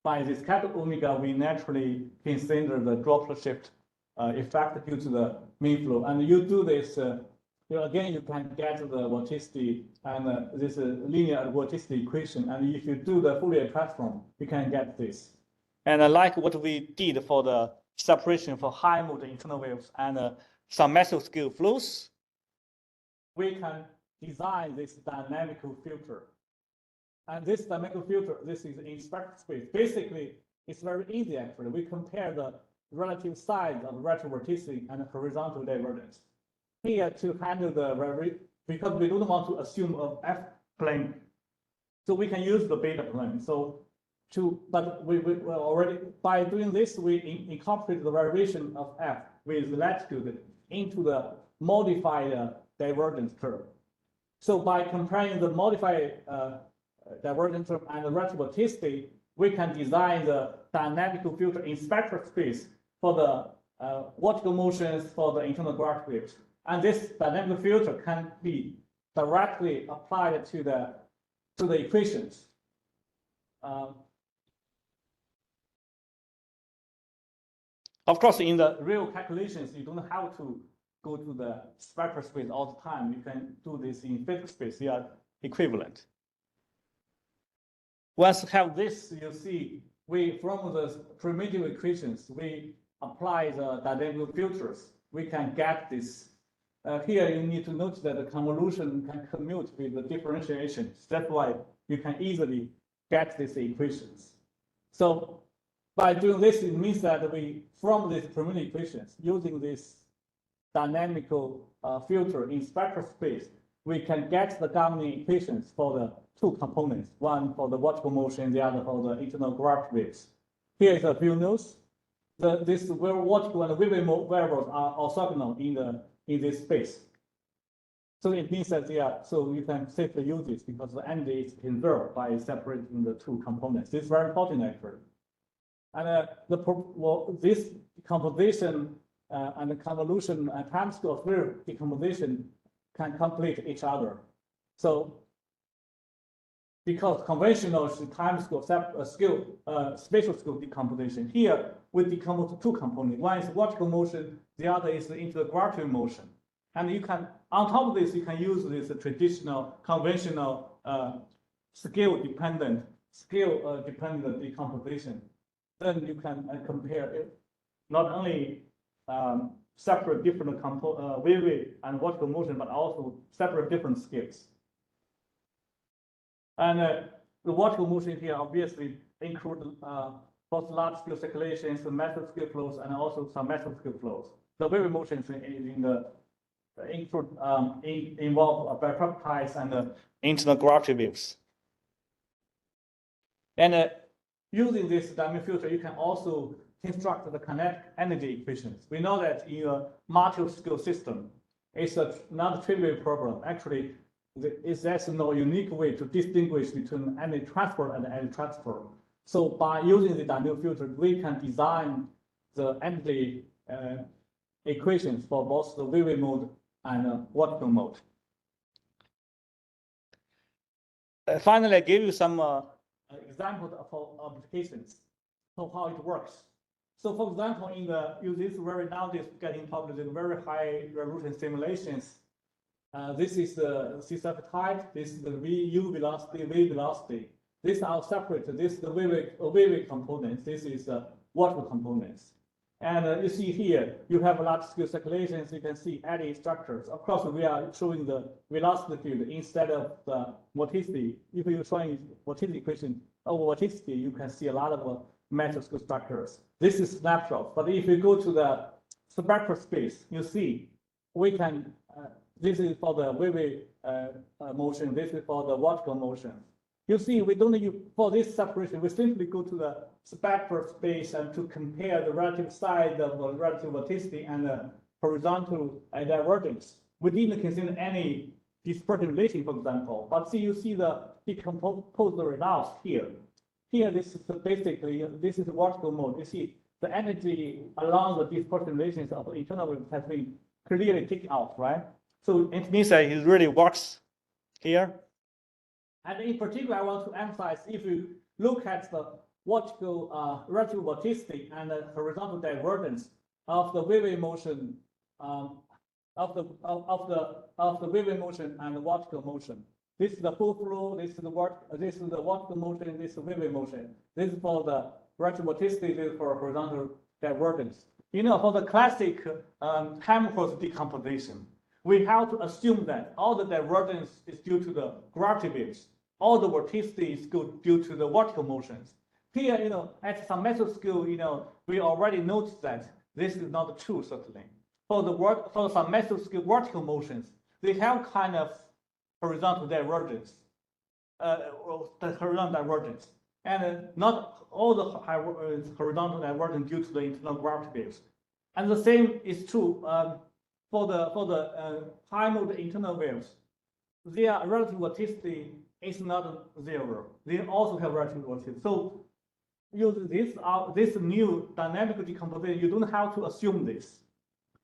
by this capital omega, we naturally consider the droplet shift effect due to the mean flow. And you do this, again, you can get the vorticity and this linear vorticity equation. And if you do the Fourier transform, you can get this. And like what we did for the separation for high mode internal waves and some mesoscale flows, we can design this dynamical filter. And this dynamical filter, this is in spectral space. Basically, It's very easy actually. We compare the relative size of relative vorticity and horizontal divergence. Here to handle because we don't want to assume a F plane, so we can use the beta plane. So but we already, by doing this, we incorporate the variation of F with latitude into the modified divergence term. So by comparing the modified divergence term and the relative vorticity, we can design the dynamical filter in spectral space for the vertical motions for the internal gravity waves. And this dynamical filter can be directly applied to the equations. Of course, in the real calculations, you don't have to go to the spectral space all the time. You can do this in physical space. They are equivalent. Once you have this, you see, from the primitive equations, we apply the dynamical filters. We can get this. Here, you need to note that the convolution can commute with the differentiations. That's why you can easily get these equations. So by doing this, it means that from these primitive equations, using this dynamical filter in spectral space, we can get the governing equations for the two components, one for the vertical motion, the other for the internal gravity waves. Here is a few notes. This vertical and wave variables are orthogonal in this space. So it means that so you can safely use this because the energy is conserved by separating the two components. This is very important actually. And this decomposition and the convolution and time scale of wave decomposition can complete each other. So because conventional time scale spatial scale decomposition, here we decompose two components. One is vertical motion, the other is the intergravitational motion. And you can, on top of this, you can use this traditional conventional scale dependent decomposition. Then you can compare it, not only separate different wave and vertical motion, but also separate different scales. And the vertical motion here obviously include both large scale circulations, the massive scale flows, and also some massive scale flows. The wave motions involve bipeptides and internal gravity waves. And using this dynamic filter, you can also construct the kinetic energy equations. We know that in a multi-scale system, it's not a trivial problem. Actually, there's no unique way to distinguish between energy transfer and energy transfer. So by using the dynamic filter, we can design the energy equations for both the wave mode and vertical mode. Finally, I give you some examples of applications, so how it works. So for example, nowadays getting popular with very high resolution simulations. This is the C-surface height, this is the U velocity, V velocity. These are separate. This is the wave components, this is the vertical components. And you see here, you have large scale circulations, you can see eddy structures. Of course, we are showing the velocity field instead of the vorticity. If you're showing vorticity equation over vorticity, you can see a lot of metric scale structures. This is snapshot, but if you go to the spectral space, you see we can, this is for the wave motion, this is for the vertical motion. You see, we don't use, for this separation, we simply go to the spectral space and to compare the relative size of the relative vorticity and the horizontal divergence. We didn't consider any dispersion relation, for example, but see, you see the decomposed results here. Here, this is basically, this is the vertical mode. You see, the energy along the dispersion relations of the internal wave has been clearly taken out, right? So it means that it really works here. And in particular, I want to emphasize, if you look at the vertical relative vorticity and the horizontal divergence of the wave motion, of the wave motion and the vertical motion. This is the full flow. This is the vertical motion. This is the wave motion. This is for the relative vorticity. This is for horizontal divergence. You know, for the classic time course decomposition, we have to assume that all the divergence is due to the gravity waves. All the vorticity is due to the vertical motions. here, at some meso scale, we already noticed that this is not true, certainly. For some meso scale vertical motions, they have kind of horizontal divergence, the horizontal divergence, and not all the horizontal divergence due to the internal gravity waves. And the same is true for the high mode internal waves. Their relative vorticity is not zero. They also have relative vorticity. So use this new dynamic decomposition, you don't have to assume this.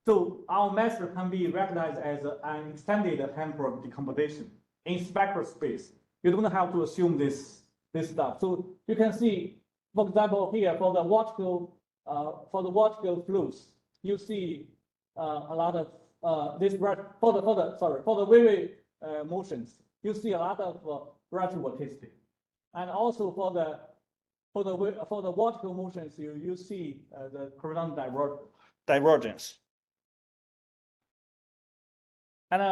So our method can be recognized as an extended Hamburg decomposition in spectral space. You don't have to assume this stuff. So you can see, for example, here for the vertical flows, you see a lot of this for the wave motions, you see a lot of relative vorticity, and also for the vertical motions, you see the horizontal divergence. And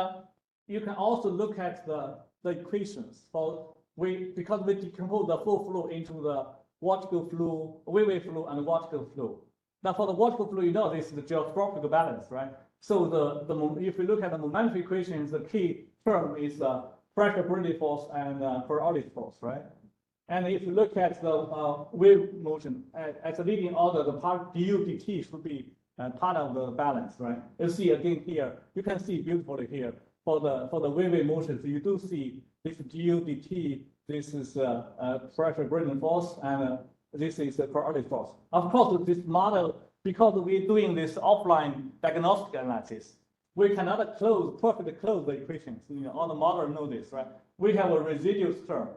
you can also look at the equations because we decompose the full flow into the vertical flow, wave flow, and vertical flow. Now for the vertical flow, this is the geostrophic balance, right? So if you look at the momentum equations, the key term is pressure gradient force and periodic force, right? And if you look at the wave motion at the leading order, the part du dt should be part of the balance, right? You see again here, you can see beautifully here for the wave motions, you do see this du dt. This is pressure gradient force, and this is the periodic force. Of course, this model, because we're doing this offline diagnostic analysis, we cannot perfectly close the equations. All the models know this, right? We have a residual term.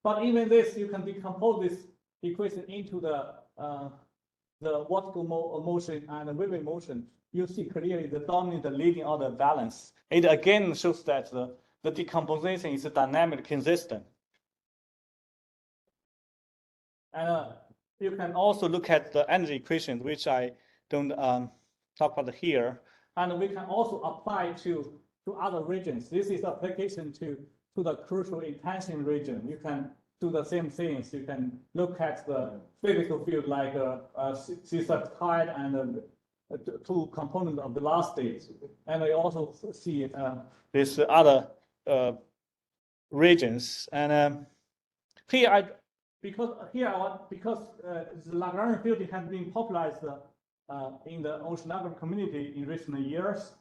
But even this, you can decompose this equation into the vertical motion and the wave motion. You see clearly the dominant leading order balance. It again shows that the decomposition is dynamic consistent. And you can also look at the energy equation, which I don't talk about here. And we can also apply to other regions. This is application to the crucial intention region. You can do the same things. You can look at the physical field like C-sub tide and two components of velocity. And we also see these other regions. And because the Lagrange filter has been popularized in the oceanography community in recent years,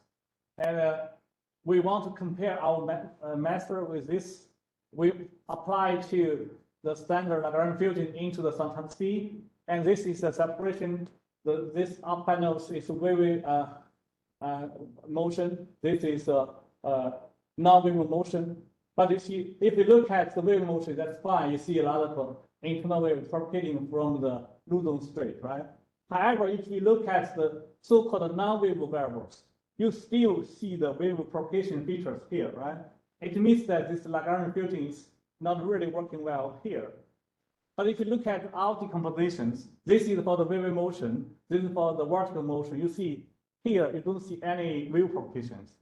and we want to compare our method with this. We apply to the standard Lagrange filter into the sometimes C, and this is a separation. This up panel is wave motion. This is non-wave motion. But if you look at the wave motion, that's fine. You see a lot of internal wave propagating from the Luzon Strait, right? However, if you look at the so-called non-wave variables, you still see the wave propagation features here, right? It means that this Lagrange filtering is not really working well here. But if you look at our decompositions, this is for the wave motion, this is for the vertical motion. You see here, you don't see any wave propagations.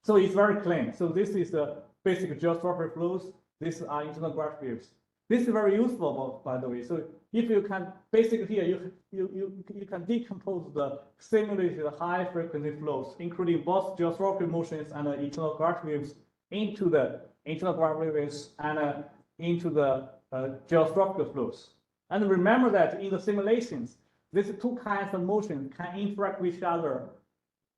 So it's very clean. So this is the basic geostrophic flows. These are internal gravity waves. This is very useful, by the way. So if you can, basically here, you can decompose the simulated high frequency flows, including both geostrophic motions and internal gravity waves, into the internal gravity waves and into the geostrophic flows. And remember that in the simulations, these two kinds of motion can interact with each other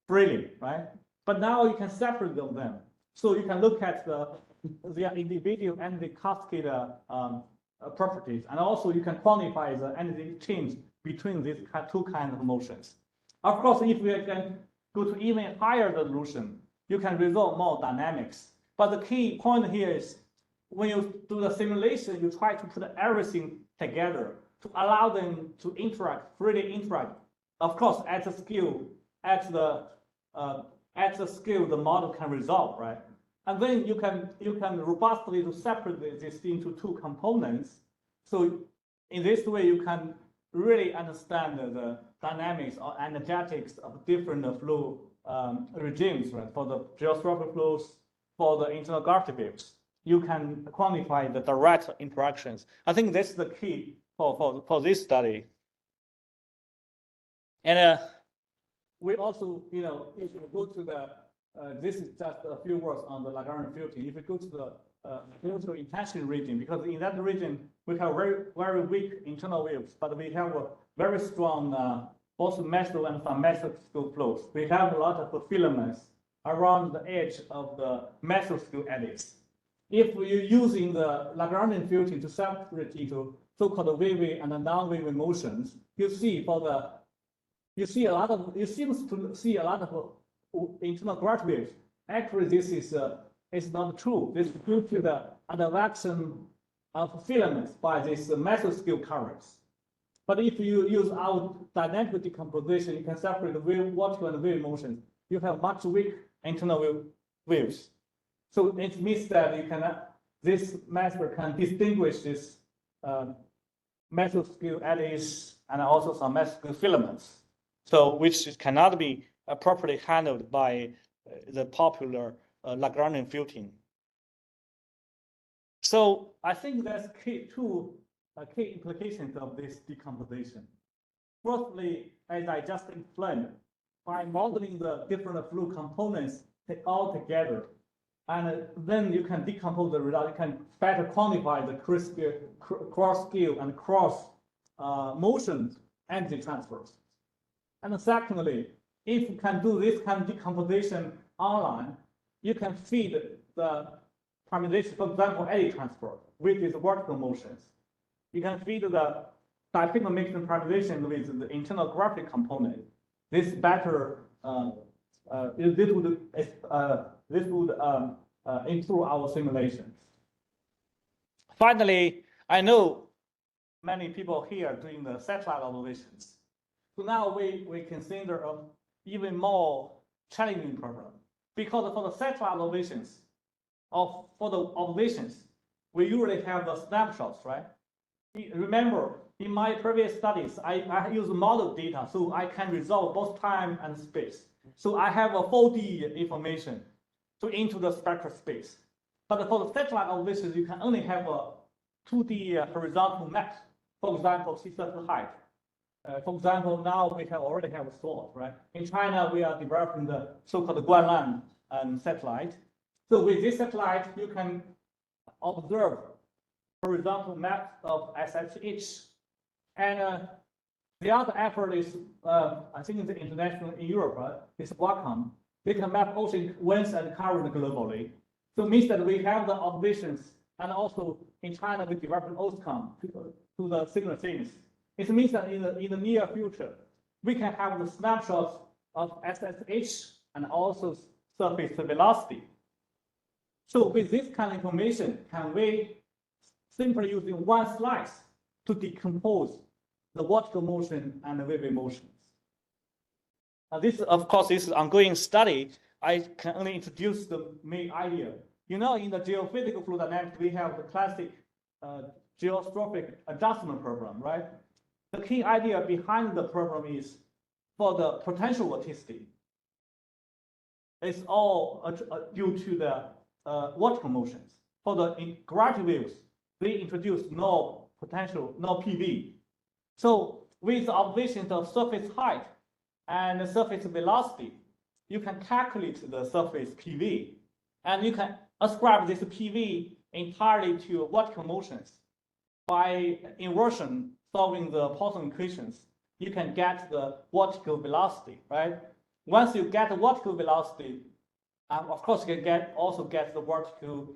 freely, right? But now you can separate them. So you can look at their individual and the cascade properties, and also you can quantify the energy change between these two kinds of motions. Of course, if we can go to even higher resolution, you can resolve more dynamics. But the key point here is when you do the simulation, you try to put everything together to allow them to freely interact. Of course, at the scale, the model can resolve, right? And then you can robustly to separate this into two components. So in this way, you can really understand the dynamics or energetics of different flow regimes, right? For the geostrophic flows, for the internal gravity waves, you can quantify the direct interactions. I think that's the key for this study. And we also, if you go to the, this is just a few words on the Lagrange filtering. If you go to the filter intensity region, because in that region, we have very, very weak internal waves, but we have a very strong both meso and some mesoscale flows. We have a lot of filaments around the edge of the mesoscale eddies. If you're using the Lagrangian filtering to separate into so-called wavy and non-wavy motions, you seem to see a lot of internal gravity waves. Actually, this is not true. This is due to the advection of filaments by these mesoscale currents. But if you use our dynamic decomposition, you can separate the vertical and wave motions. You have much weak internal waves. So it means that this method can distinguish this mesoscale eddies and also some mesoscale filaments. So which cannot be properly handled by the popular Lagrangian filtering. So I think there's two key implications of this decomposition. Firstly, as I just explained, by modeling the different fluid components all together, and then you can decompose the result. You can better quantify the cross-scale and cross motion energy transfers. And secondly, if you can do this kind of decomposition online, you can feed the parameterization, for example, eddy transfer with these vertical motions. You can feed the dipole mixing parameterization with the internal gravity component. This better, this would improve our simulations. Finally, I know many people here doing the satellite observations. So now we consider an even more challenging problem, because for the satellite observations, we usually have the snapshots, right? Remember, in my previous studies, I use model data, so I can resolve both time and space. So I have a 4D information into the spectral space. But for the satellite observations, you can only have a 2D horizontal map. For example, sea surface height. For example, now we already have a source, right? In China, we are developing the so-called Guanlan satellite. So with this satellite, you can observe horizontal map of SSH. And the other effort is, I think it's international in Europe, is Wacom. They can map ocean winds and current globally. So it means that we have the observations, and also in China, we developed OSCOM to the similar things. It means that in the near future, we can have the snapshots of SSH and also surface velocity. So with this kind of information, can we simply using one slice to decompose the vertical motion and the wavy motions? This, of course, is an ongoing study. I can only introduce the main idea. In the geophysical fluid dynamics, we have the classic geostrophic adjustment problem, right? The key idea behind the problem is for the potential vorticity. It's all due to the vertical motions. For the gravity waves, they introduce no potential, no PV. So with the observations of surface height and the surface velocity, you can calculate the surface PV, and you can ascribe this PV entirely to vertical motions. By inversion, solving the Poisson equations, you can get the vertical velocity, right? Once you get the vertical velocity, of course, you can also get the vertical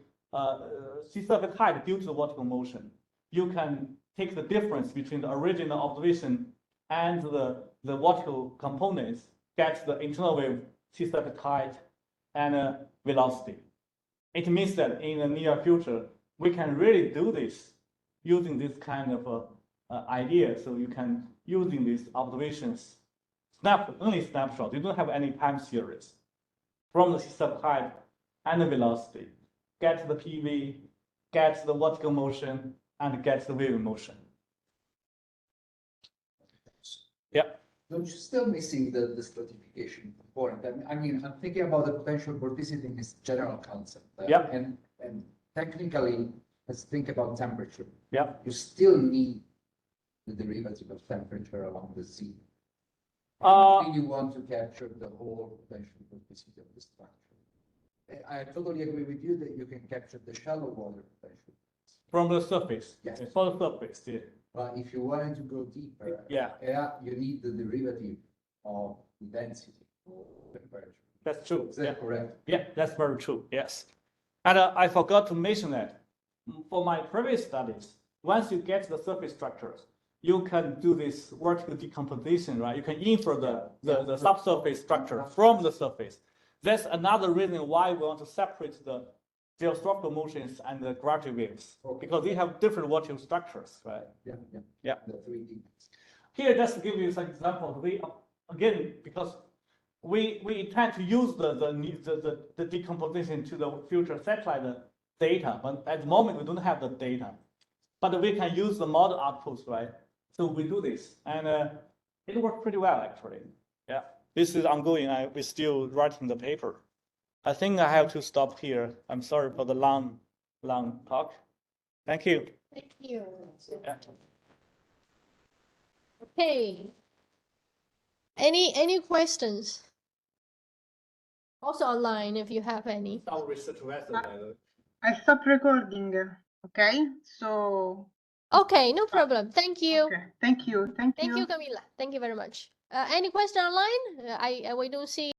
sea surface height due to the vertical motion. You can take the difference between the original observation and the vertical components, get the internal wave sea surface height and velocity. It means that in the near future, we can really do this using this kind of idea. So you can, using these observations, only snapshot. You don't have any time series from the sea surface height and the velocity. Get the PV, get the vertical motion, and get the wave motion. Yeah. Don't you still missing the stratification component? I mean, I'm thinking about the potential vorticity in this general concept. Yeah. And technically, let's think about temperature. Yeah. You still need the derivative of temperature along the sea. Uh, And you want to capture the whole potential vorticity of the structure. I totally agree with you that you can capture the shallow water potential. from the surface. Yes. For the surface, yeah. But if you wanted to go deeper, Yeah. you need the derivative of the density or temperature. That's true. Is that Yeah. correct? Yeah, that's very true. Yes. And I forgot to mention that for my previous studies, once you get the surface structures, you can do this vertical decomposition, right? You can infer the subsurface structure from the surface. That's another reason why we want to separate the geostrophical motions and the gravity waves, because they have different vertical structures, right? Yeah, yeah. Yeah. The 3D. Here, just to give you some examples, we again, because we intend to use the decomposition to the future satellite data, but at the moment we don't have the data. But we can use the model outputs, right? So we do this, and it worked pretty well actually. Yeah, this is ongoing. We're still writing the paper. I think I have to stop here. I'm sorry for the long talk. Thank you. Thank you. Yeah. Okay. Any questions? Also online, if you have any. Our research method. I stopped recording. Okay, so Okay, no problem. Thank you. okay. Thank you. Thank Thank you. you, Camila. Thank you very much. Any question online? We don't see